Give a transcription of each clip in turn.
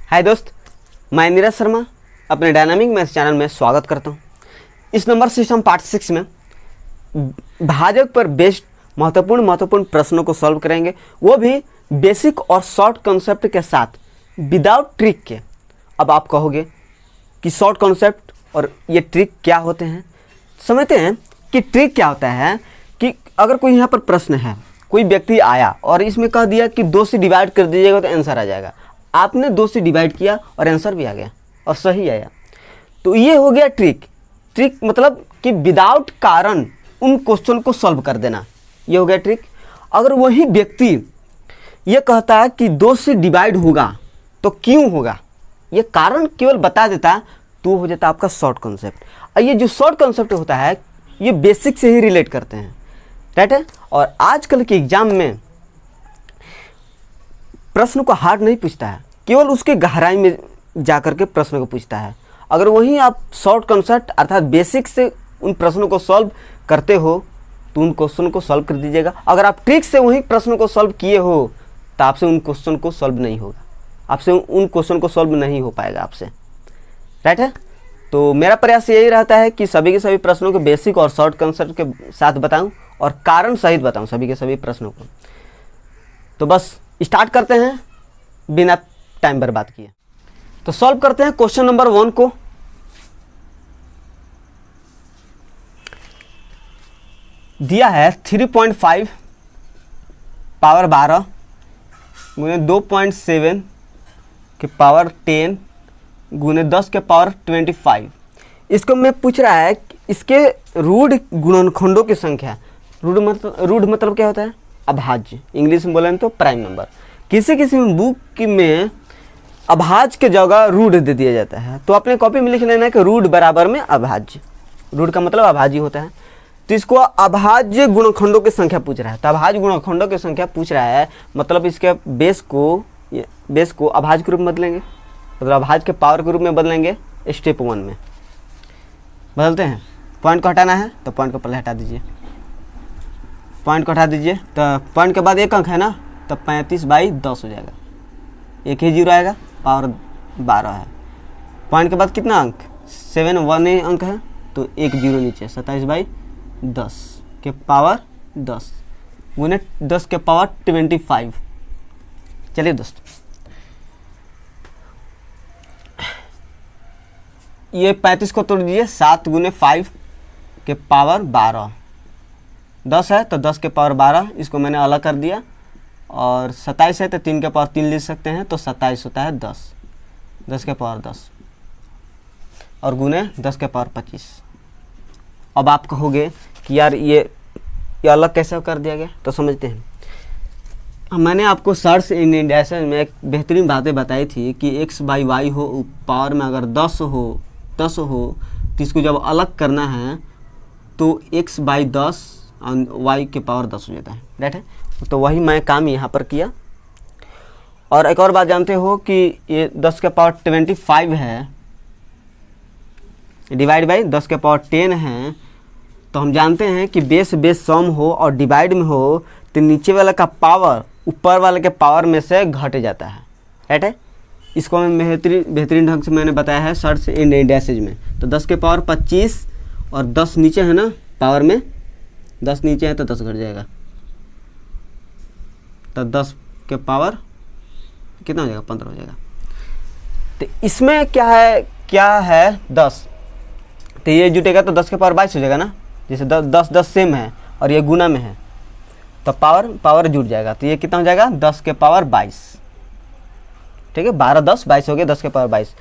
हाय दोस्त, मैं नीरज शर्मा अपने डायनामिक मैथ्स चैनल में स्वागत करता हूं। इस नंबर सिस्टम पार्ट 6 में भाजक पर बेस्ड महत्वपूर्ण प्रश्नों को सॉल्व करेंगे, वो भी बेसिक और शॉर्ट कॉन्सेप्ट के साथ, विदाउट ट्रिक के। अब आप कहोगे कि शॉर्ट कॉन्सेप्ट और ये ट्रिक क्या होते हैं। समझते हैं कि ट्रिक क्या होता है। कि अगर कोई यहाँ पर प्रश्न है, कोई व्यक्ति आया और इसमें कह दिया कि 2 से डिवाइड कर दीजिएगा तो आंसर आ जाएगा। आपने 2 से डिवाइड किया और आंसर भी आ गया और सही आया, तो ये हो गया ट्रिक। ट्रिक मतलब कि विदाउट कारण उन क्वेश्चन को सॉल्व कर देना, ये हो गया ट्रिक। अगर वही व्यक्ति ये कहता है कि 2 से डिवाइड होगा तो क्यों होगा, ये कारण केवल बता देता, तो हो जाता आपका शॉर्ट कॉन्सेप्ट। और ये जो शॉर्ट कॉन्सेप्ट होता है ये बेसिक से ही रिलेट करते हैं, राइट है। और आजकल के एग्जाम में प्रश्न को हार्ड नहीं पूछता है, केवल उसके गहराई में जाकर के प्रश्न को पूछता है। अगर वहीं आप शॉर्ट कॉन्सेप्ट अर्थात बेसिक से उन प्रश्नों को सॉल्व करते हो तो उन क्वेश्चन को सॉल्व कर दीजिएगा। अगर आप ट्रिक से वहीं प्रश्न को सॉल्व किए हो तो आपसे उन क्वेश्चन को सॉल्व नहीं होगा, आपसे उन क्वेश्चन को सॉल्व नहीं हो पाएगा आपसे, राइट है। तो मेरा प्रयास यही रहता है कि सभी के सभी प्रश्नों को बेसिक और शॉर्ट कॉन्सेप्ट के साथ बताऊं और कारण सहित बताऊं सभी के सभी प्रश्नों को। तो बस स्टार्ट करते हैं बिना टाइम बर्बाद किए। तो सॉल्व करते हैं क्वेश्चन नंबर 1 को। दिया है 3.5 पावर 12 गुने 2.7 के पावर 10 गुने 10 के पावर 25। इसको मैं पूछ रहा है कि इसके रूढ़ गुणनखंडों की संख्या। रूढ़ मतलब क्या होता है? अभाज्य। इंग्लिश में बोलें तो प्राइम नंबर। किसी किसी बुक में अभाज्य के जगह रूढ़ दे दिया जाता है, तो अपने कॉपी में लिख लेना है कि रूढ़ बराबर में अभाज्य। रूढ़ का मतलब अभाज्य होता है। तो इसको अभाज्य गुणनखंडों की संख्या पूछ रहा है। तो अभाज्य गुणनखंडों की संख्या पूछ रहा है, मतलब इसके बेस को अभाज्य के रूप में बदलेंगे, मतलब अभाज्य के पावर के रूप में बदलेंगे। स्टेप 1 में बदलते हैं। पॉइंट को हटाना है तो पॉइंट को पहले हटा दीजिए, पॉइंट को हटा दीजिए। तो पॉइंट के बाद एक अंक है ना, तो 35/10 हो जाएगा। एक ही जीरो आएगा, पावर 12 है। पॉइंट के बाद कितना अंक? 7 1 अंक है, तो एक जीरो नीचे, 27/10 के पावर 10 गुने 10 के पावर 25। चलिए दोस्त, ये 35 को तोड़ दीजिए। 7 गुने 5 के पावर 12, 10 है तो 10 के पावर 12, इसको मैंने अलग कर दिया। और 27 है तो 3 के पावर 3 लिख सकते हैं, तो 27 होता है 10, 10 के पावर 10 और गुने 10 के पावर 25। अब आप कहोगे कि यार ये अलग कैसे कर दिया गया, तो समझते हैं। मैंने आपको सर्च इन इंडेक्सेस में एक बेहतरीन बातें बताई थी कि x/y हो पावर में अगर 10 हो तो इसको जब अलग करना है तो x/10 और y के पावर 10 हो जाता है, राइट है। तो वही मैं काम यहाँ पर किया। और एक और बात जानते हो कि ये 10 के पावर 25 है डिवाइड बाई 10 के पावर 10 है, तो हम जानते हैं कि बेस सम हो और डिवाइड में हो तो नीचे वाले का पावर ऊपर वाले के पावर में से घट जाता है, राइट है। इसको मैं बेहतरीन ढंग से मैंने बताया है सर्च इन इंडेक्सेस में। तो 10 के पावर 25 और 10 नीचे है ना पावर में, 10 नीचे है तो 10 घट जाएगा, तो 10 के पावर कितना हो जाएगा? 15 हो जाएगा। तो इसमें क्या है 10, तो ये जुटेगा तो 10 के पावर 22 हो जाएगा ना। जैसे 10 सेम है और ये गुना में है तो पावर जुट जाएगा, तो ये कितना हो जाएगा? 10 के पावर 22, ठीक है। 12 10 22 हो गया, 10 के पावर 22।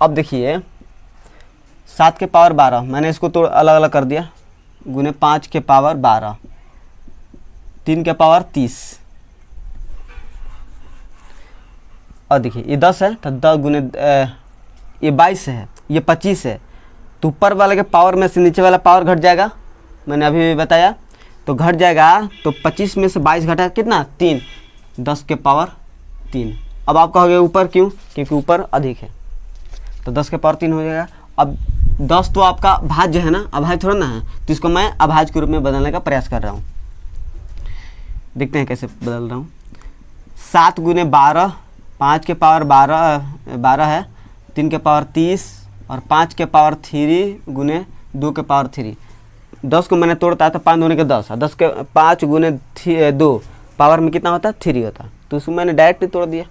अब देखिए 7 के पावर 12 मैंने इसको तो अलग अलग कर दिया, गुने 5 के पावर 12, 3 के पावर 30। और देखिए ये 10 है तो 10 गुने ये 22 है, ये 25 है, तो ऊपर वाले के पावर में से नीचे वाला पावर घट जाएगा, मैंने अभी भी बताया। तो घट जाएगा, तो 25 में से 22 घटा कितना? 3, 10 के पावर 3। अब आप कहोगे ऊपर क्यों? क्योंकि ऊपर अधिक है, तो 10 के पावर 3 हो जाएगा। अब 10 तो आपका भाज्य है ना, अभाज्य थोड़ा ना है, तो इसको मैं अभाज्य के रूप में बदलने का प्रयास कर रहा हूँ। देखते हैं कैसे बदल रहा हूँ। 7 गुने 12, 5 के पावर 12 12 है, 3 के पावर 30 और 5 के पावर 3 गुने 2 के पावर 3। 10 को मैंने तोड़ता है तो 5 दूनी के 10 है, 10 के 5 गुने 2 पावर में कितना होता है 3 होता है, तो उसको मैंने डायरेक्ट ही तोड़ दिया।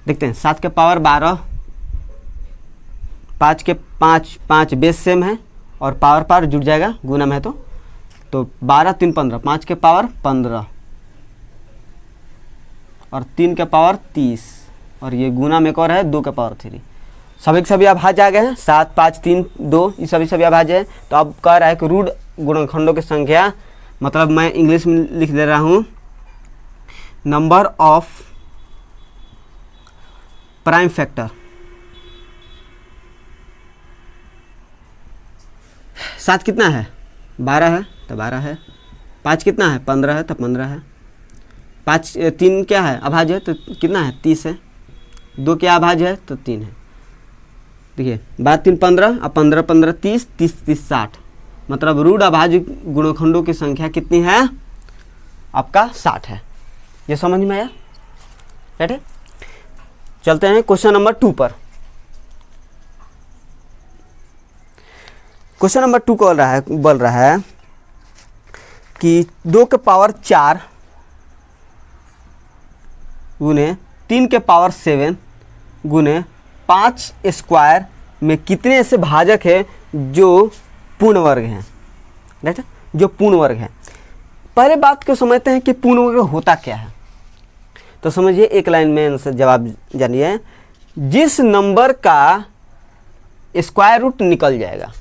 देखते हैं 7 के पावर 12, 5 के 5 बेस सेम है और पावर जुड़ जाएगा गुना में है तो 12 3 15, 5 के पावर 15 और 3 के पावर 30 और ये गुना में एक और है 2 के पावर 3। सभी के सभी अभाज्य आ गए हैं, 7 5 3 2 ये सभी अभाज्य है। तो अब कह रहा है कि रूट गुणनखंडों की संख्या, मतलब मैं इंग्लिश में लिख दे रहा हूँ, नंबर ऑफ प्राइम फैक्टर। 7 कितना है 12 है तो 12 है, 5 कितना है 15 है तो 15 है, 3 क्या है अभाज्य है तो कितना है 30 है, 2 क्या अभाज्य है तो 3 है। देखिए 12 3 15 और 15 15 30 30 30 60, मतलब रूट अभाज्य गुणनखंडों की संख्या कितनी है आपका 60 है। ये समझ में आया? राइट है। चलते हैं क्वेश्चन नंबर 2 पर। क्वेश्चन नंबर 2 बोल रहा है कि 2 के पावर 4 गुने 3 के पावर 7 गुने 5 स्क्वायर में कितने ऐसे भाजक है जो पूर्ण वर्ग हैं। राइट, जो पूर्ण वर्ग है। पहले बात को समझते हैं कि पूर्ण वर्ग होता क्या है। तो समझिए, एक लाइन में आंसर जवाब जानिए। जिस नंबर का स्क्वायर रूट निकल जाएगा,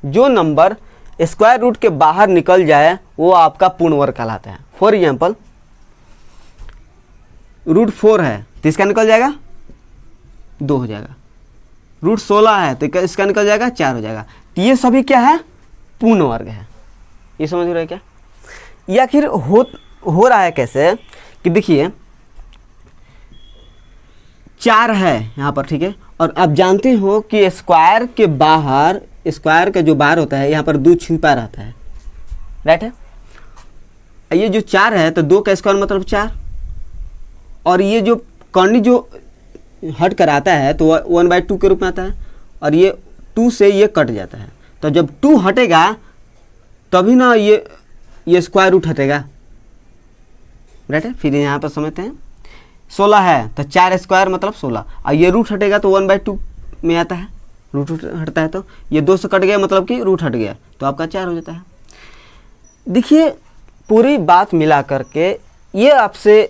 जो नंबर स्क्वायर रूट के बाहर निकल जाए वो आपका पूर्ण वर्ग कहलाता है। फॉर एग्जाम्पल रूट 4 है तो इसका निकल जाएगा 2 हो जाएगा, रूट 16 है तो इसका निकल जाएगा 4 हो जाएगा। तो ये सभी क्या है पूर्ण वर्ग है। ये समझ रहे हैं क्या? या फिर हो रहा है कैसे कि देखिए 4 है यहाँ पर, ठीक है, और आप जानते हो कि स्क्वायर के बाहर, स्क्वायर का जो बाहर होता है यहाँ पर 2 छिपा रहता है। राइट है। ये जो 4 है तो 2 का स्क्वायर मतलब 4, और ये जो कर्णी जो हट कर आता है तो 1/2 के रूप में आता है, और ये 2 से ये कट जाता है। तो जब 2 हटेगा तभी ना ये स्क्वायर रूट हटेगा। राइट है। फिर यहाँ पर समझते हैं 16 है तो 4 स्क्वायर मतलब 16, और ये रूट हटेगा तो 1/2 में आता है, रूट हटता है तो ये 2 से कट गया मतलब कि रूट हट गया तो आपका 4 हो जाता है। देखिए पूरी बात मिला करके ये आपसे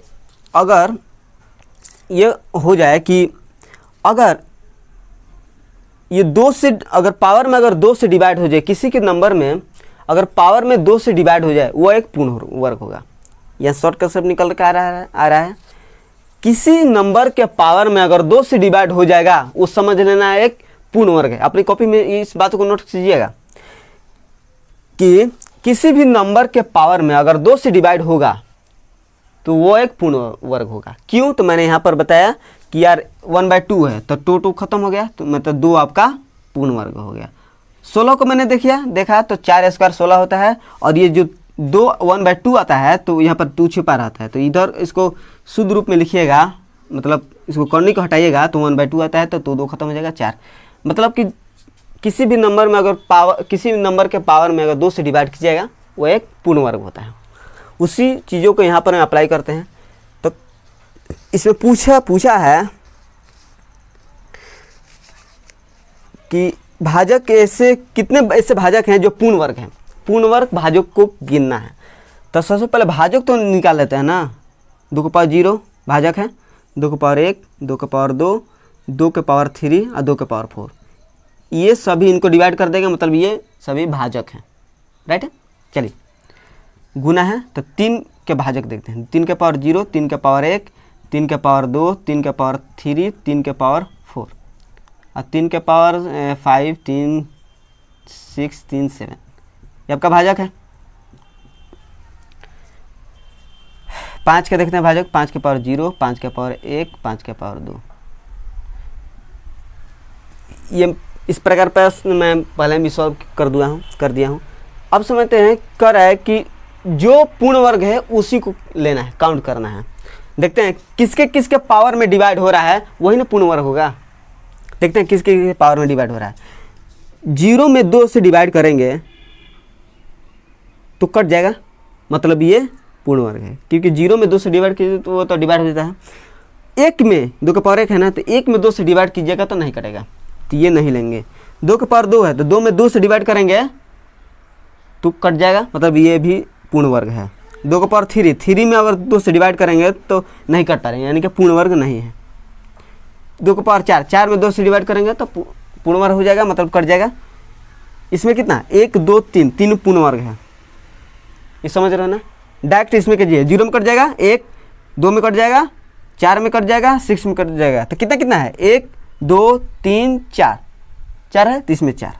अगर ये हो जाए कि अगर ये 2 से, अगर पावर में अगर 2 से डिवाइड हो जाए, किसी के नंबर में अगर पावर में 2 से डिवाइड हो जाए वो एक पूर्ण वर्ग होगा। यह शॉर्ट कंसेप्ट निकल कर आ रहा है। किसी नंबर के पावर में अगर 2 से डिवाइड हो जाएगा वो समझ लेना एक पूर्ण वर्ग है। अपनी कॉपी में इस बात को नोट कीजिएगा कि किसी भी नंबर के पावर में अगर 2 से डिवाइड होगा तो वो एक पूर्ण वर्ग होगा। क्यों? तो मैंने यहाँ पर बताया कि यार 1/2 है तो 2 खत्म हो गया, तो मतलब 2 आपका पूर्ण वर्ग हो गया। 16 को मैंने देखा तो 4 स्क्वायर 16 होता है, और ये जो 2 1/2 आता है तो यहाँ पर 2 छिपा रहता है, तो इधर इसको शुद्ध रूप में लिखिएगा, मतलब इसको कर्णी को हटाइएगा तो 1/2 आता है तो 2 खत्म हो जाएगा 4। मतलब कि किसी भी नंबर में अगर किसी भी नंबर के पावर में अगर 2 से डिवाइड कीजिएगा वो एक पूर्ण वर्ग होता है। उसी चीज़ों को यहाँ पर हम अप्लाई करते हैं। तो इसमें पूछा है कि भाजक ऐसे कितने ऐसे भाजक हैं जो पूर्ण वर्ग हैं। पूर्ण वर्ग भाजक को गिनना है। तो सबसे पहले भाजक तो निकाल लेते हैं ना। 2 के पावर 0 भाजक है, 2 के पावर 1, 2 के पावर 2, 2 के पावर 3 और 2 के पावर 4। ये सभी इनको डिवाइड कर देंगे, मतलब ये सभी भाजक हैं। राइट है। चलिए गुना है तो 3 के भाजक देखते हैं। 3 के पावर 0, 3 के पावर 1, 3 के पावर 2, 3 के पावर 3, 3 के पावर 4 और 3 के पावर 5, 3 6 3 7, ये आपका भाजक है। 5 के देखते हैं भाजक। 5 के पावर 0, 5 के पावर 1, 5 के पावर 2। ये इस प्रकार पर मैं पहले भी सॉल्व कर दिया हूँ। अब समझते हैं कर है कि जो पूर्ण वर्ग है उसी को लेना है, काउंट करना है। देखते हैं किसके किसके पावर में डिवाइड हो रहा है, वही ना पूर्ण वर्ग होगा। देखते हैं किसके किसके पावर में डिवाइड हो रहा है। 0 में 2 से डिवाइड करेंगे तो कट जाएगा, मतलब ये पूर्ण वर्ग है, क्योंकि 0 में 2 से डिवाइड कीजिए तो वो तो डिवाइड हो जाता है। 1 में 2 का पावर 1 है ना, तो 1 में 2 से डिवाइड कीजिएगा तो नहीं कटेगा, तो ये नहीं लेंगे। 2 का पावर 2 है तो 2 में 2 से डिवाइड करेंगे तो कट जाएगा, मतलब ये भी पूर्ण वर्ग है। 2 का पावर 3 में अगर 2 से डिवाइड करेंगे तो नहीं कट पाएंगे, यानी कि पूर्ण वर्ग नहीं है। 2 का पावर 4 में 2 से डिवाइड करेंगे तो पूर्ण वर्ग हो जाएगा, मतलब कट जाएगा। इसमें कितना 1 2 3 पूर्ण वर्ग है, ये समझ रहे हो ना। डायरेक्ट इसमें कीजिए, 0 में कट जाएगा, 1 2 में कट जाएगा, 4 में कट जाएगा, 6 में कट जाएगा, तो कितना कितना है 1 2 3 4 है, तो इसमें 4।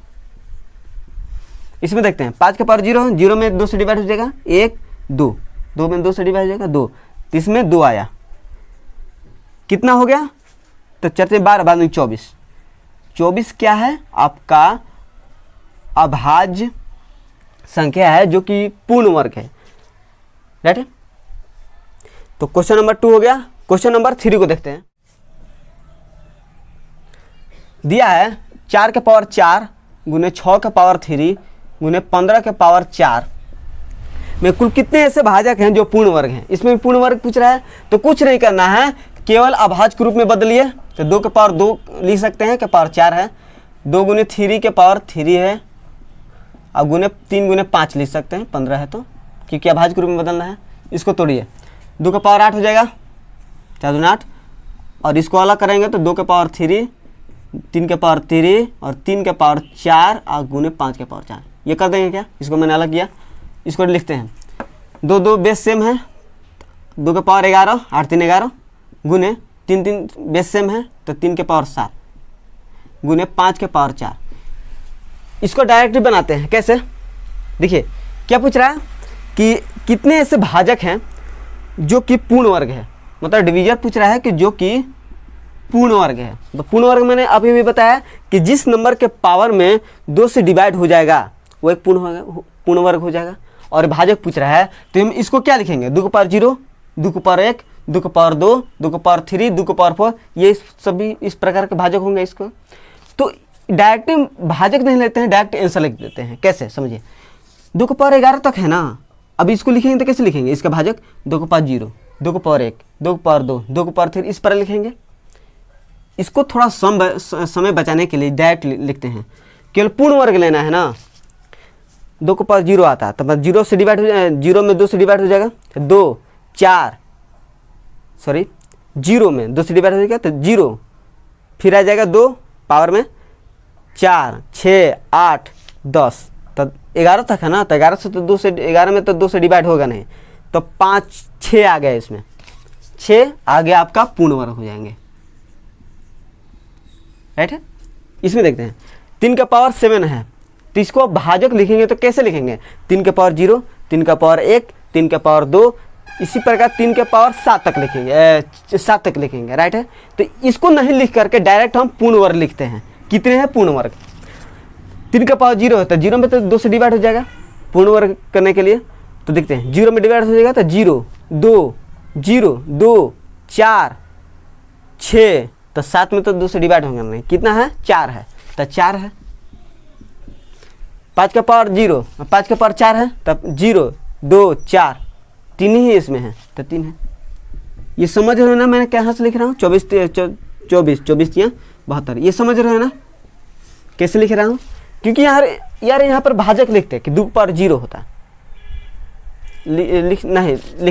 इसमें देखते हैं 5 का पावर 0 में 2 से डिवाइड हो जाएगा, 1 2 में 2 से डिवाइड हो जाएगा 2, तो इसमें 2 आया, कितना हो गया, तो 4 से 12 बाद में 24 क्या है आपका अभाज्य संख्या है, जो कि पूर्ण वर्ग है, राइट है। तो क्वेश्चन नंबर 2 हो गया। क्वेश्चन नंबर 3 को देखते हैं। दिया है 4 के पावर 4 गुने 6 के पावर 3 गुने 15 के पावर 4 में कुल कितने ऐसे भाजक हैं जो पूर्ण वर्ग हैं। इसमें पूर्ण वर्ग पूछ रहा है, तो कुछ नहीं करना है, केवल अभाज्य के रूप में बदलिए। तो 2 के पावर 2 लिख सकते हैं, के पावर 4 है, 2 गुने 3 के पावर 3 है, अब गुने 3 गुने 5 लिख सकते हैं, 15 है, तो क्योंकि अभाज्य के रूप में बदलना है। इसको तोड़िए, 2 का पावर 8 हो जाएगा, 4 दूनी 8, और इसको अलग करेंगे तो 2 के पावर 3 3 के पावर 3 और 3 के पावर 4 और गुने 5 के पावर 4, ये कर देंगे क्या, इसको मैंने अलग किया। इसको लिखते हैं 2 बेस सेम है, 2 के पावर 11 8 3 11 गुने 3 बेस सेम है, तो 3 के पावर 7 गुने 5 के पावर 4। इसको डायरेक्टली बनाते हैं, कैसे देखिए क्या पूछ रहा है कि कितने ऐसे भाजक हैं जो कि पूर्ण वर्ग है, मतलब डिवीजन पूछ रहा है कि जो कि पूर्ण वर्ग है। तो पूर्ण वर्ग मैंने अभी भी बताया कि जिस नंबर के पावर में 2 से डिवाइड हो जाएगा वो एक पूर्ण वर्ग हो जाएगा। और भाजक पूछ रहा है तो हम इसको क्या लिखेंगे, 2 के पावर 0 2 के पावर 1 2 के पावर 2 2 के पावर 3 2 के पावर 4, ये सभी इस प्रकार के भाजक होंगे। इसको तो डायरेक्ट भाजक नहीं लेते हैं, डायरेक्ट आंसर लिख देते हैं। कैसे समझिए, 2 के पावर 11 तक है ना, अभी इसको लिखेंगे तो कैसे लिखेंगे, इसका भाजक 2 के पावर 0 2 के पावर 1 2 के पावर 2 2 के पावर 3, इस पर लिखेंगे। इसको थोड़ा समय बचाने के लिए डायरेक्ट लिखते हैं, केवल पूर्ण वर्ग लेना है ना। 2 के पावर 0 आता है, तब 0 से डिवाइड हो जाए, 0 में 2 से डिवाइड हो जाएगा, 2 4 सॉरी 0 में 2 से डिवाइड हो जाएगा तो 0, फिर आ जाएगा 2 पावर में 4 6 8 10, तब 11 तक है ना, तो 11 से तो 2 से 11 में तो 2 से डिवाइड होगा नहीं, तो 5 6 आ गया, इसमें 6 आगे आपका पूर्ण वर्ग हो जाएंगे, राइट है। इसमें देखते हैं 3 का पावर 7 है, तो इसको भाजक लिखेंगे तो कैसे लिखेंगे, 3 के पावर 0 3 का पावर 1 3 का पावर 2, इसी प्रकार 3 के पावर 7 तक लिखेंगे, 7 तक लिखेंगे, राइट है। तो इसको नहीं लिख करके डायरेक्ट हम पूर्ण वर्ग लिखते हैं। कितने हैं पूर्ण वर्ग, 3 का पावर 0 है तो 0 में तो 2 से डिवाइड हो जाएगा पूर्ण वर्ग करने के लिए। तो देखते हैं 0 में डिवाइड हो जाएगा तो 0 2 0 2 4 6, तो 7 में तो 2 से डिवाइड होगा नहीं, कितना है 4 है, तो 4 है। 5 का पावर 0 5 का पावर 4 है, तब 0 2 4 3 ही इसमें है, तो 3 है। ये समझ रहे हो ना मैंने क्या से लिख रहा हूँ, 24 24 72, ये समझ रहे हो ना कैसे लिख रहा हूँ, क्योंकि यार यहाँ पर भाजक लिखते हैं कि 2 के पावर 0 होता है, लिख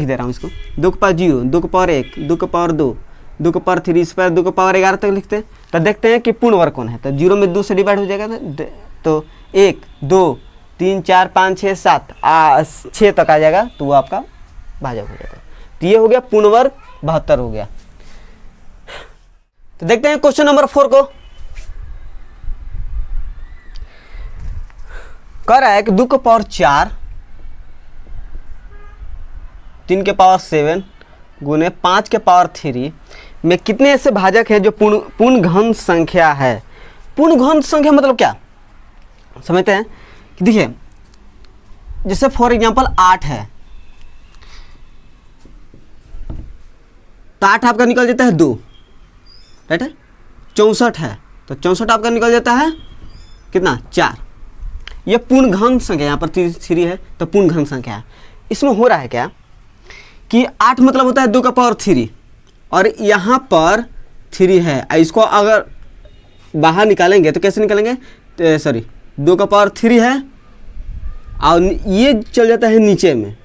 दे रहा हूँ इसको, 2 के पावर 0 2 के पावर 1 2 के पावर 2 2 के पावर 3, इस पर 2 के पावर 11 तक लिखते हैं। तो देखते हैं कि पूर्ण वर्ग कौन है, तो 0 में 2 से डिवाइड हो जाएगा, तो 1 2 3 4 5 6 7 6 तक आ जाएगा, तो वो आपका भाजक हो जाएगा। तो ये हो गया पूर्ण वर्ग 72 हो गया। तो देखते हैं क्वेश्चन नंबर 4 को। कह रहा है कि 2 के पावर 4 3 के पावर 7 गुने 5 के पावर 3 में कितने ऐसे भाजक है जो पूर्ण घन संख्या है। पूर्ण घन संख्या मतलब क्या समझते हैं कि देखिए, जैसे फॉर एग्जांपल 8 है, तो 8 आपका निकल जाता है 2, राइट है। 64 है तो 64 आपका निकल जाता है कितना 4। ये पूर्ण घन संख्या, यहाँ पर 3 है तो पूर्ण घन संख्या है। इसमें हो रहा है क्या कि 8 मतलब होता है 2 का पावर 3 और यहाँ पर 3 है। इसको अगर बाहर निकालेंगे तो कैसे निकालेंगे, सॉरी 2 का पावर 3 है और ये चल जाता है नीचे में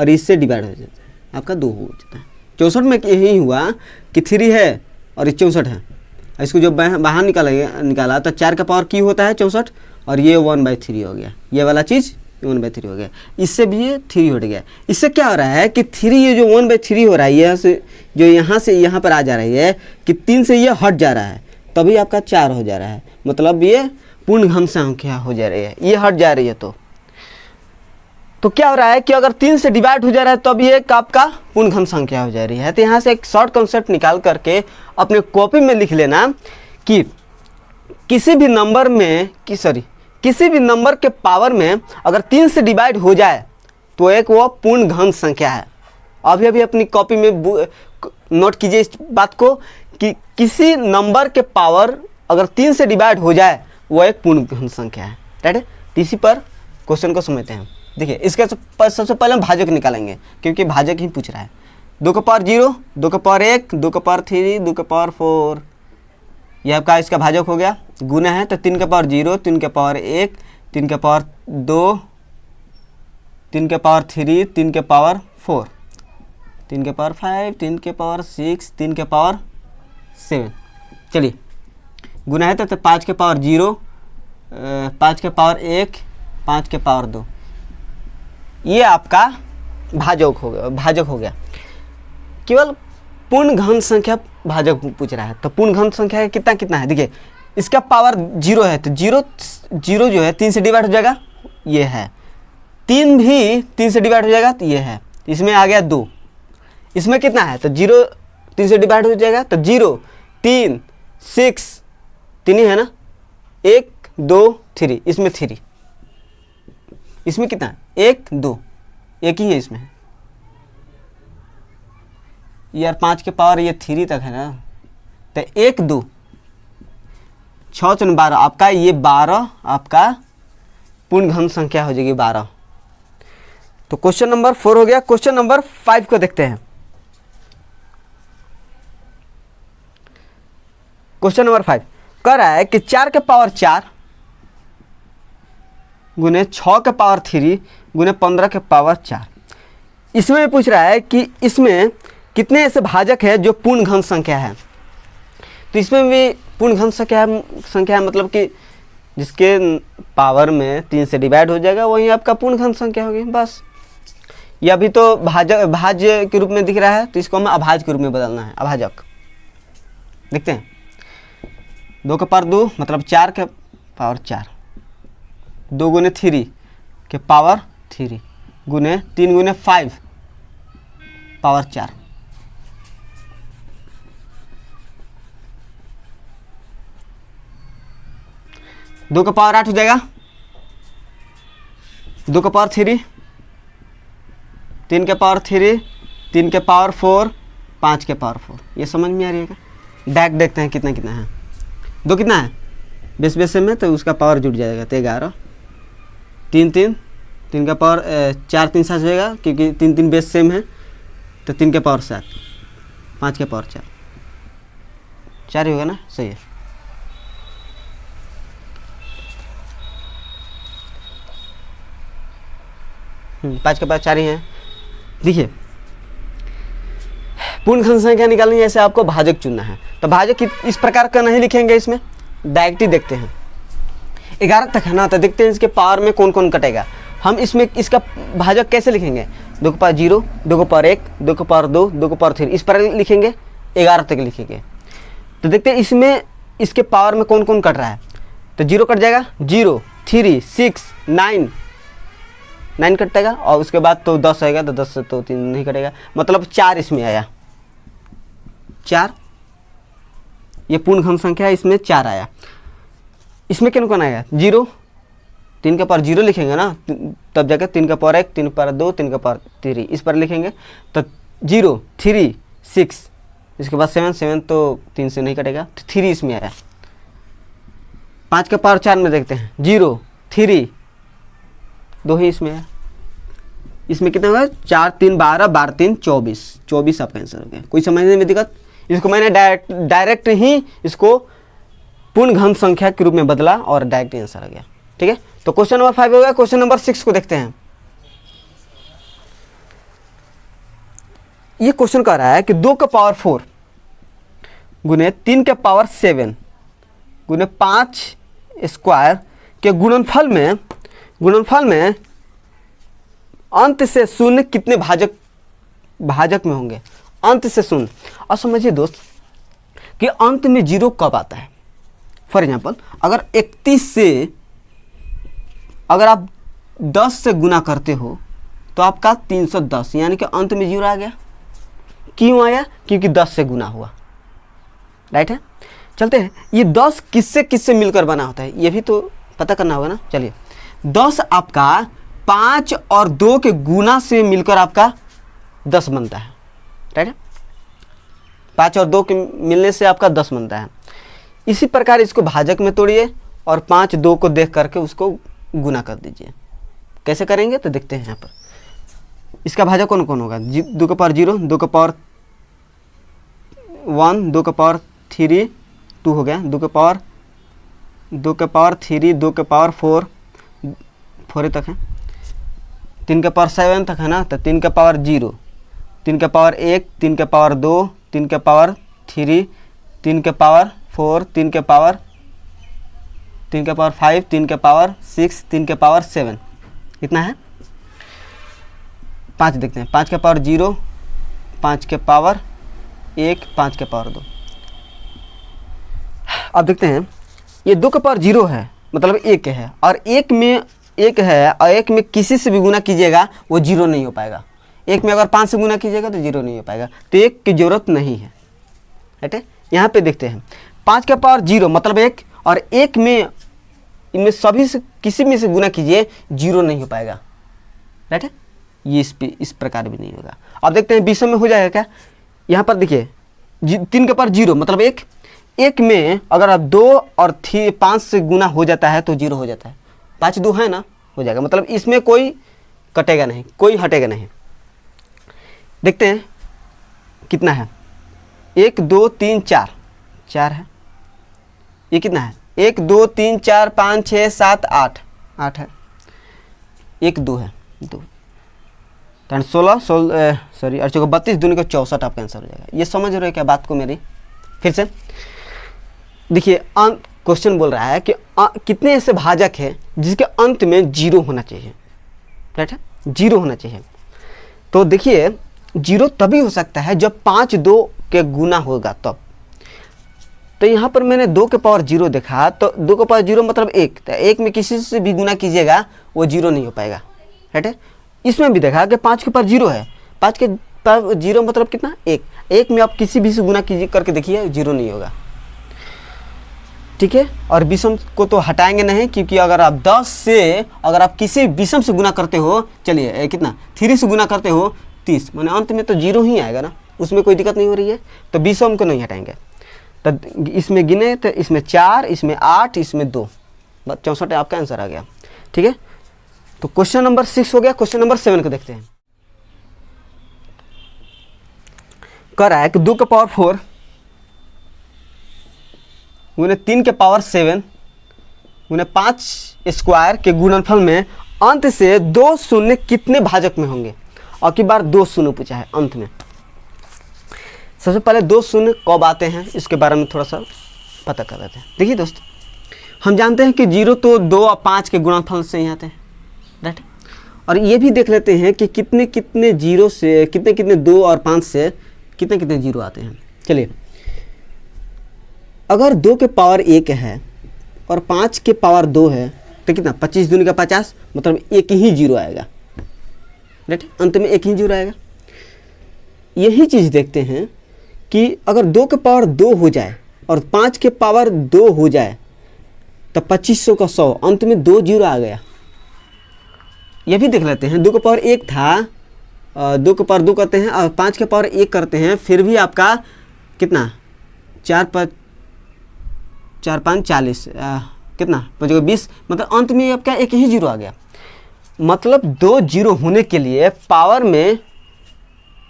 और इससे डिवाइड हो जाता है, आपका 2 हो जाता है। 64 में यही हुआ कि 3 है और ये 64 है। इसको जब बाहर निकाला तो 4 का पावर की होता है 64 और ये 1/3 हो गया, ये वाला चीज़ 1/3 हो गया। इससे भी ये 3 हट गया। इससे क्या हो रहा है कि 3 ये जो 1/3 हो रहा है, यह से जो यहाँ से यहाँ पर आ जा रही है कि 3 से ये हट जा रहा है, तभी आपका 4 हो जा रहा है। मतलब ये पूर्ण घन संख्या हो जा रही है, ये हट जा रही है। तो क्या हो रहा है कि अगर 3 से डिवाइड हो जा रहा है तब ये आपका पूर्ण घन संख्या हो जा रही है। तो यहाँ से एक शॉर्ट कॉन्सेप्ट निकाल करके अपने कॉपी में लिख लेना कि किसी भी नंबर के पावर में अगर 3 से डिवाइड हो जाए तो एक वो पूर्ण घन संख्या है। अभी अपनी कॉपी में नोट कीजिए इस बात को कि किसी नंबर के पावर अगर 3 से डिवाइड हो जाए वो एक पूर्ण घन संख्या है, राइट है। इसी पर क्वेश्चन को समझते हैं। देखिए इसके सबसे पहले हम भाजक निकालेंगे क्योंकि भाजक ही पूछ रहा है। 2 का पावर 0, 2 का पावर 1, 2 का पावर 3, 2 का पावर 4, ये आपका इसका भाजक हो गया। गुना है तो 3 का पावर 0, 3 का पावर 1, 3 का पावर 2, 3 का पावर 3, 3 का पावर 4, 3 का पावर 5, 3 के पावर 6, 3 के पावर 7। चलिए गुना है तो 5 के पावर 0, 5 के पावर 1, 5 के पावर 2, ये आपका भाजक हो गया। केवल पूर्ण घन संख्या भाजक पूछ रहा है तो पूर्ण घन संख्या का कितना है। देखिए इसका पावर 0 है तो 0 जो है 3 से डिवाइड हो जाएगा, ये है। 3 भी 3 से डिवाइड हो जाएगा तो ये है। इसमें आ गया 2, इसमें कितना है तो 0 3 से डिवाइड हो जाएगा तो 0, 3, 6, 3 ही है ना, 1, 2, 3, इसमें 3, इसमें कितना है 1, 2, एक ही है इसमें यार। 5 के पावर ये 3 तक है ना, तो 1, 2, 6, 4, 12 आपका, ये 12 आपका पूर्ण घन संख्या हो जाएगी 12। तो क्वेश्चन नंबर 4 हो गया। क्वेश्चन नंबर 5 को देखते हैं। क्वेश्चन नंबर 5 कह रहा है कि 4 के पावर 4 गुने 6 के पावर 3 गुने 15 के पावर 4। इसमें पूछ रहा है कि इसमें कितने ऐसे भाजक है जो पूर्ण घन संख्या है। तो इसमें भी पूर्ण घन संख्या मतलब कि जिसके पावर में 3 से डिवाइड हो जाएगा वही आपका पूर्ण घन संख्या होगी, बस। यह अभी तो भाज्य के रूप में दिख रहा है तो इसको हमें अभाज्य के रूप में बदलना है, अभाजक। देखते हैं 2 का पावर 2 मतलब 4 के पावर 4, 2 गुने 3 के पावर 3 गुने 3 गुने 5 पावर 4। दो का पावर 8 हो जाएगा, 2 का पावर 3, 3 के पावर 3, 3 के पावर 4, 5 के पावर 4। ये समझ में आ रही है क्या। डायरेक्ट देखते हैं कितना कितना है। 2 कितना है बेस में तो उसका पावर जुट जाएगा तो 11, 3 3, 3 का पावर 4 3 7 हो जाएगा क्योंकि 3 3 बेस सेम है तो 3 के पावर 7, 5 के पावर 4 ही होगा ना, सही है। पाँच के पास 4 ही हैं। देखिए पूर्ण घन संख्या निकालनी है, ऐसे आपको भाजक चुनना है। तो भाजक इस प्रकार का नहीं लिखेंगे, इसमें डायरेक्ट ही देखते हैं। 11 तक है ना, तो देखते हैं इसके पावर में कौन कौन कटेगा। हम इसमें इसका भाजक कैसे लिखेंगे, 2 के पावर 0, 2 के पावर 1, 2 के पावर 2, 2 के पावर 3, इस पर लिखेंगे, 11 तक लिखेंगे। तो देखते हैं इसमें इसके पावर में कौन कौन कट रहा है। तो 0 कट जाएगा, 0, 3, 6, 9 कट जाएगा और उसके बाद तो 10 आएगा, तो 10 से तो 3 नहीं कटेगा, मतलब 4 इसमें आया। 4 ये पूर्ण घन संख्या है, इसमें 4 आया। इसमें कौन कौन आएगा, 0, 3 का पावर 0 लिखेंगे ना, तब जाकर 3 का पावर 1, 3 का पावर 2, 3 का पावर 3 इस पर लिखेंगे। तो 0, 3, 6, इसके बाद 7, 7 तो 3 से नहीं कटेगा तो 3 इसमें आया। 5 का पावर 4 में देखते हैं 0, 3, 2 ही इसमें है। इसमें कितना होगा 4 3 12, 12 3 24, 24 आपका आंसर हो गया। कोई समझने में दिक्कत? इसको मैंने डायरेक्ट ही इसको पूर्ण घन संख्या के रूप में बदला और डायरेक्ट आंसर आ गया। ठीक है, तो क्वेश्चन नंबर 5 हो गया। क्वेश्चन नंबर 6 को देखते हैं। ये क्वेश्चन कह रहा है कि 2 का पावर 4 गुने 3 के पावर 7 गुने 5 स्क्वायर के गुणनफल में अंत से शून्य कितने भाजक में होंगे? अंत से शून्य। और समझिए दोस्त कि अंत में 0 कब आता है। फॉर एग्जाम्पल अगर 31 से अगर आप 10 से गुना करते हो तो आपका 310, यानी कि अंत में 0 आ गया। क्यों आया? क्योंकि 10 से गुना हुआ। राइट है, चलते हैं। ये 10 किससे मिलकर बना होता है ये भी तो पता करना होगा ना। चलिए, 10 आपका 5 और 2 के गुना से मिलकर आपका 10 बनता है। राइट है, 5 और 2 के मिलने से आपका 10 बनता है। इसी प्रकार इसको भाजक में तोड़िए और 5 2 को देख करके उसको गुना कर दीजिए। कैसे करेंगे तो देखते हैं। यहाँ पर इसका भाजक कौन कौन होगा? 2 का पावर 0, 2 का पावर 1, 2 का पावर 3, 2 हो गया। 2 का पावर 3, 2 का पावर 4, 4 तक है। 3 का पावर 7 तक है ना, तो 3 का पावर 0, 3 का पावर 1, 3 का पावर 2, 3 का पावर 3, 3 का पावर 4, 3 का पावर 5, 3 का पावर 6, 3 का पावर 7, कितना है? 5 देखते हैं। 5 का पावर 0, 5 के पावर 1, 5 के पावर 2। अब देखते हैं, ये 2 का पावर 0 है मतलब 1 है, और 1 में 1 है और 1 में किसी से भी गुना कीजिएगा वो 0 नहीं हो पाएगा। 1 में अगर 5 से गुना कीजिएगा तो 0 नहीं हो पाएगा, तो 1 की जरूरत नहीं है। राइट है, यहाँ पे देखते हैं 5 का पावर 0 मतलब 1, और 1 में इनमें सभी से किसी में से गुना कीजिए 0 नहीं हो पाएगा। राइट है, ये इस प्रकार भी नहीं होगा। अब देखते हैं विषम में हो जाएगा क्या। यहाँ पर देखिए 3 के पावर 0 मतलब 1, 1 में अगर आप 2 और 5 से गुना हो जाता है तो 0 हो जाता है। 5 2 है ना, हो जाएगा, मतलब इसमें कोई कटेगा नहीं, कोई हटेगा नहीं। देखते हैं कितना है। 1 2 3 4, 4 है। ये कितना है? 1 2 3 4 5 6 7 8, 8 है। 1 2 है, 2 16 सॉरी 32 दूनी का 64 आपका आंसर हो जाएगा। ये समझ रहे हो क्या बात को मेरी? फिर से देखिए, क्वेश्चन बोल रहा है कि कितने ऐसे भाजक हैं जिसके अंत में 0 होना चाहिए। राइट है, 0 होना चाहिए। तो देखिए 0 तभी हो सकता है जब 5 2 के गुना होगा तब। तो यहाँ पर मैंने 2 के पावर 0 देखा, तो 2 के पावर 0 मतलब 1, तो 1 में किसी से भी गुना कीजिएगा वो 0 नहीं हो पाएगा। राइट है, इसमें भी देखा कि 5 के पावर 0 है, 5 के पावर 0 मतलब कितना? 1, 1 में आप किसी भी से गुना कीजिए करके देखिए 0 नहीं होगा। ठीक है, और विषम को तो हटाएंगे नहीं, क्योंकि अगर आप 10 से अगर आप किसी विषम से गुना करते हो, चलिए कितना 3 से गुना करते हो 30, माने अंत में तो 0 ही आएगा ना, उसमें कोई दिक्कत नहीं हो रही है, तो विषम को नहीं हटाएंगे। तो इसमें गिने तो इसमें 4, इसमें 8, इसमें 2, 64 आपका आंसर आ गया। ठीक है, तो क्वेश्चन नंबर 6 हो गया। क्वेश्चन नंबर 7 को देखते हैं। कह रहा है कि 2 का पावर 4 गुने 3 के पावर 7 गुने 5 स्क्वायर के गुणनफल में अंत से 2 शून्य कितने भाजक में होंगे। और की बार 2 शून्य पूछा है अंत में। सबसे पहले 2 शून्य कब आते हैं इसके बारे में थोड़ा सा पता कर लेते हैं। देखिए दोस्त, हम जानते हैं कि 0 तो 2 और 5 के गुणनफल से ही आते हैं। राइट, और ये भी देख लेते हैं कि कितने कितने 0 से कितने 2 और 5 से कितने 0 आते हैं। चलिए, अगर 2 के पावर 1 है और 5 के पावर 2 है तो कितना? 25 दूनी का 50, मतलब 1 ही 0 आएगा। राइट, अंत में 1 ही 0 आएगा। यही चीज़ देखते हैं कि अगर 2 के पावर 2 हो जाए और 5 के पावर 2 हो जाए तो 2500 का 100, अंत में 2 0 आ गया। यह भी देख लेते हैं। 2 का पावर 1 था 2 के पावर 2 करते हैं और 5 के पावर 1 करते हैं, फिर भी आपका कितना 4 5 40 कितना 5 20, मतलब अंत में आपका एक ही जीरो आ गया। मतलब 2 जीरो होने के लिए पावर में,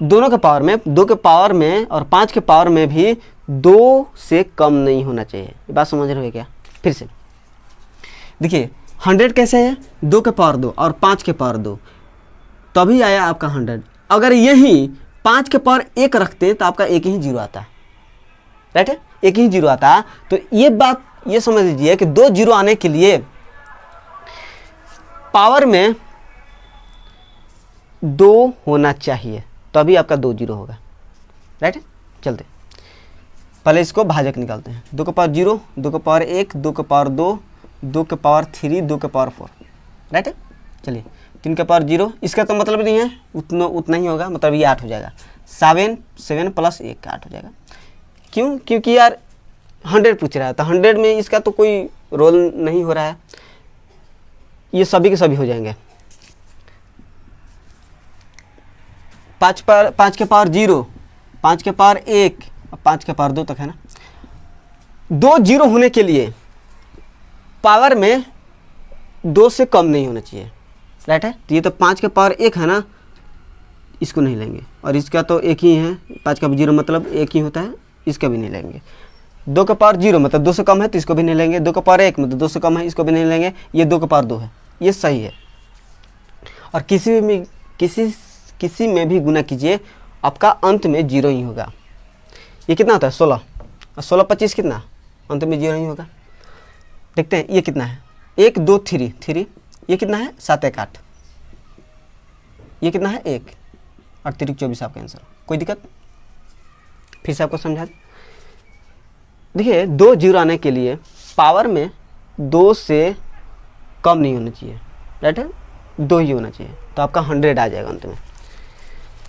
दोनों के पावर में, 2 के पावर में और 5 के पावर में भी 2 से कम नहीं होना चाहिए। ये बात समझ रहे हो क्या? फिर से देखिए 100 कैसे है, 2 के पावर 2 और 5 के पावर 2, तभी आया आपका 100। अगर यही 5 के पावर 1 रखते तो आपका एक ही जीरो आता, राइट है, एक ही जीरो आता। तो ये बात ये समझ लीजिए कि 2 जीरो आने के लिए पावर में 2 होना चाहिए, तभी आपका 2 जीरो होगा, राइट है। चलते पहले इसको भाजक निकालते हैं। 2 के पावर 0, 2 के पावर 1, 2 के पावर 2, 2 के पावर 3, 2 के पावर 4, राइट है। चलिए 3 के पावर 0, इसका तो मतलब नहीं है उतना ही होगा, मतलब ये 8 हो जाएगा। 7 प्लस 1 8 हो जाएगा। क्यों? क्योंकि यार 100 पूछ रहा है, तो 100 में इसका तो कोई रोल नहीं हो रहा है, ये सभी के सभी हो जाएंगे। 5 के पावर 0, 5 के पावर 1 और 5 के पावर 2 तक है ना। 2 जीरो होने के लिए पावर में 2 से कम नहीं होना चाहिए, राइट है। तो ये तो 5 के पावर 1 है ना, इसको नहीं लेंगे, और इसका तो एक ही है, 5 का 0 मतलब एक ही होता है, इसका भी नहीं लेंगे। 2 के पावर 0 मतलब 2 से कम है तो इसको भी नहीं लेंगे। 2 के पावर 1 मतलब 2 से कम है, इसको भी नहीं लेंगे। ये 2 के पावर 2 है, ये सही है। और किसी में भी गुना कीजिए, आपका अंत में 0 ही होगा। ये कितना होता है 16, और 16 25 कितना, अंत में 0 ही होगा। देखते हैं ये कितना है, 1 2 3, ये कितना है 7 1 8, ये कितना है 1 और 3 24 आपका आंसर। कोई दिक्कत? फिर से आपको समझा। देखिए 2 जीरो आने के लिए पावर में 2 से कम नहीं होना चाहिए, राइट है, 2 ही होना चाहिए, तो आपका 100 आ जाएगा अंत में।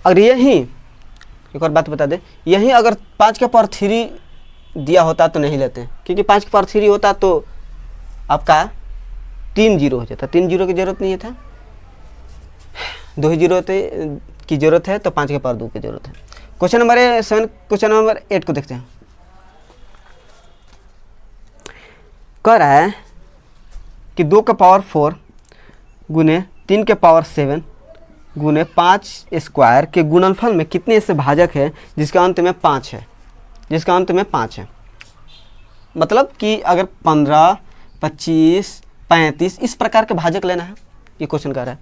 अगर यही एक और बात बता दें, यही अगर 5 के पावर 3 दिया होता तो नहीं लेते, क्योंकि 5 के पावर 3 होता तो आपका 3 जीरो हो जाता। 3 जीरो की जरूरत नहीं था, 2 ही जीरो की जरूरत है, तो 5 के पावर 2 की जरूरत है। क्वेश्चन नंबर 7, क्वेश्चन नंबर 8 को देखते हैं। कह रहा है कि 2 के पावर 4 गुने 3 के पावर 7 गुने 5 स्क्वायर के गुणनफल में कितने ऐसे भाजक है जिसका अंत में 5 है, जिसका अंत में 5 है। मतलब कि अगर 15 25 35 इस प्रकार के भाजक लेना है, ये क्वेश्चन कर रहा है।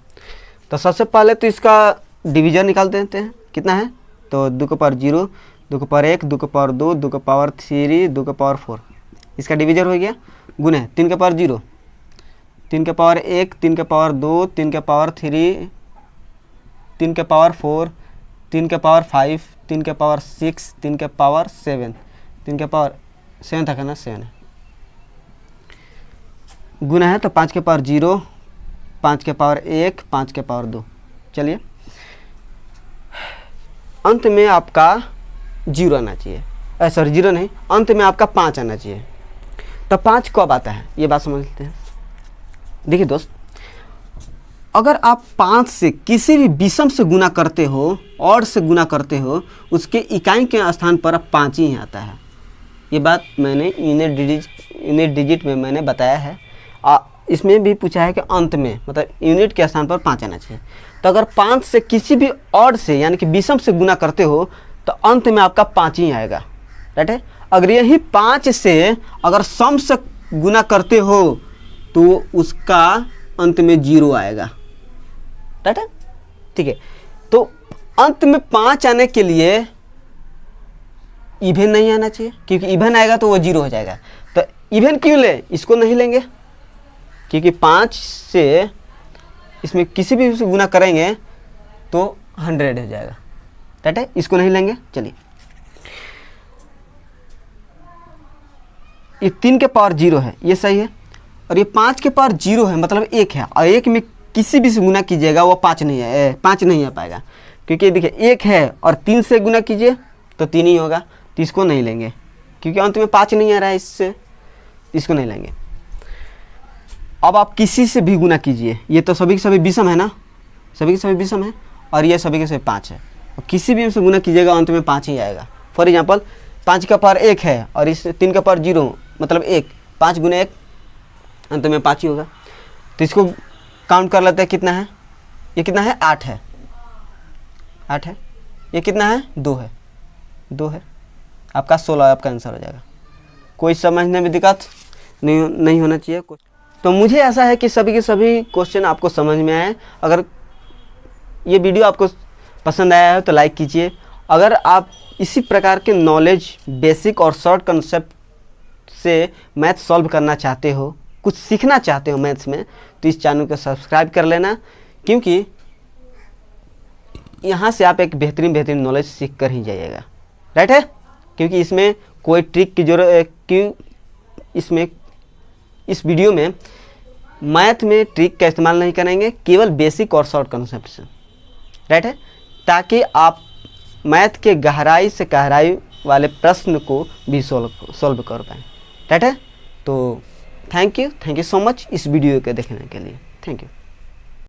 तो सबसे पहले तो इसका डिवीजर निकाल देते हैं, कितना है, तो 2 के पावर 0, 2 के पावर 1, 2 के पावर 2, 2 के पावर 3, 2 के पावर 4, इसका डिवीजर हो गया। गुने 3 के पावर 0, 3 के पावर 1, 3 के पावर 2, 3 के पावर 3, 3 के पावर 4, 3 के पावर 5, 3 के पावर 6, 3 के पावर 7, 3 के पावर 7 तक है ना, 7 है। गुना है तो 5 के पावर 0, 5 के पावर 1, 5 के पावर 2। चलिए अंत में आपका 0 आना चाहिए, सॉरी 0 नहीं, अंत में आपका 5 आना चाहिए। तो 5 कब आता है ये बात समझ लेते हैं। देखिए दोस्त, अगर आप 5 से किसी भी विषम से गुना करते हो, और से गुना करते हो, उसके इकाई के स्थान पर 5 ही आता है। ये बात मैंने यूनिट डिजिट में मैंने बताया है। इसमें भी पूछा है कि अंत में मतलब यूनिट के स्थान पर 5 आना चाहिए। तो अगर 5 से किसी भी ऑड से यानी कि विषम से गुना करते हो तो अंत में आपका 5 ही आएगा, राइट है। अगर यही 5 से अगर सम से गुना करते हो तो उसका अंत में 0 आएगा, राइट है, ठीक है। तो अंत में 5 आने के लिए इवन नहीं आना चाहिए, क्योंकि इवन आएगा तो वो 0 हो जाएगा। तो इवन क्यों ले, इसको नहीं लेंगे, क्योंकि 5 से इसमें किसी भी से गुना करेंगे तो 100 हो जाएगा, राइट है, इसको नहीं लेंगे। चलिए ये 3 के पावर 0 है, ये सही है, और ये 5 के पावर 0 है मतलब 1 है, और 1 में किसी भी से गुना कीजिएगा वो 5 नहीं आ पाएगा, क्योंकि देखिए 1 है और 3 से गुना कीजिए तो 3 ही होगा, तो इसको नहीं लेंगे क्योंकि अंत में 5 नहीं आ रहा है, इससे इसको नहीं लेंगे। अब आप किसी से भी गुना कीजिए, ये तो सभी के सभी विषम है ना, सभी के सभी विषम है, और ये सभी के सभी 5 है, और किसी भी से गुना कीजिएगा अंत में 5 ही आएगा। फॉर एग्जांपल 5 का पावर 1 है और इस 3 का पावर 0 मतलब 1, 5 गुने 1 अंत में 5 ही होगा। तो इसको काउंट कर लेते हैं, कितना है, ये कितना है, 8 है, 8 है, ये कितना है, 2 है, 2 है, आपका 16 आपका आंसर हो जाएगा। कोई समझने में दिक्कत नहीं होना चाहिए। तो मुझे ऐसा है कि सभी के सभी क्वेश्चन आपको समझ में आए। अगर ये वीडियो आपको पसंद आया है तो लाइक कीजिए। अगर आप इसी प्रकार के नॉलेज, बेसिक और शॉर्ट कंसेप्ट से मैथ सॉल्व करना चाहते हो, कुछ सीखना चाहते हो मैथ्स में, तो इस चैनल को सब्सक्राइब कर लेना, क्योंकि यहाँ से आप एक बेहतरीन नॉलेज सीख कर ही जाइएगा। राइट है, क्योंकि इसमें कोई ट्रिक की जरूरत, क्यों इसमें इस वीडियो में मैथ में ट्रिक का इस्तेमाल नहीं करेंगे, केवल बेसिक और शॉर्ट कंसेप्ट से। राइट है, ताकि आप मैथ के गहराई से गहराई वाले प्रश्न को भी सॉल्व कर पाएँ। राइट है, तो थैंक यू सो मच इस वीडियो को देखने के लिए। Thank you.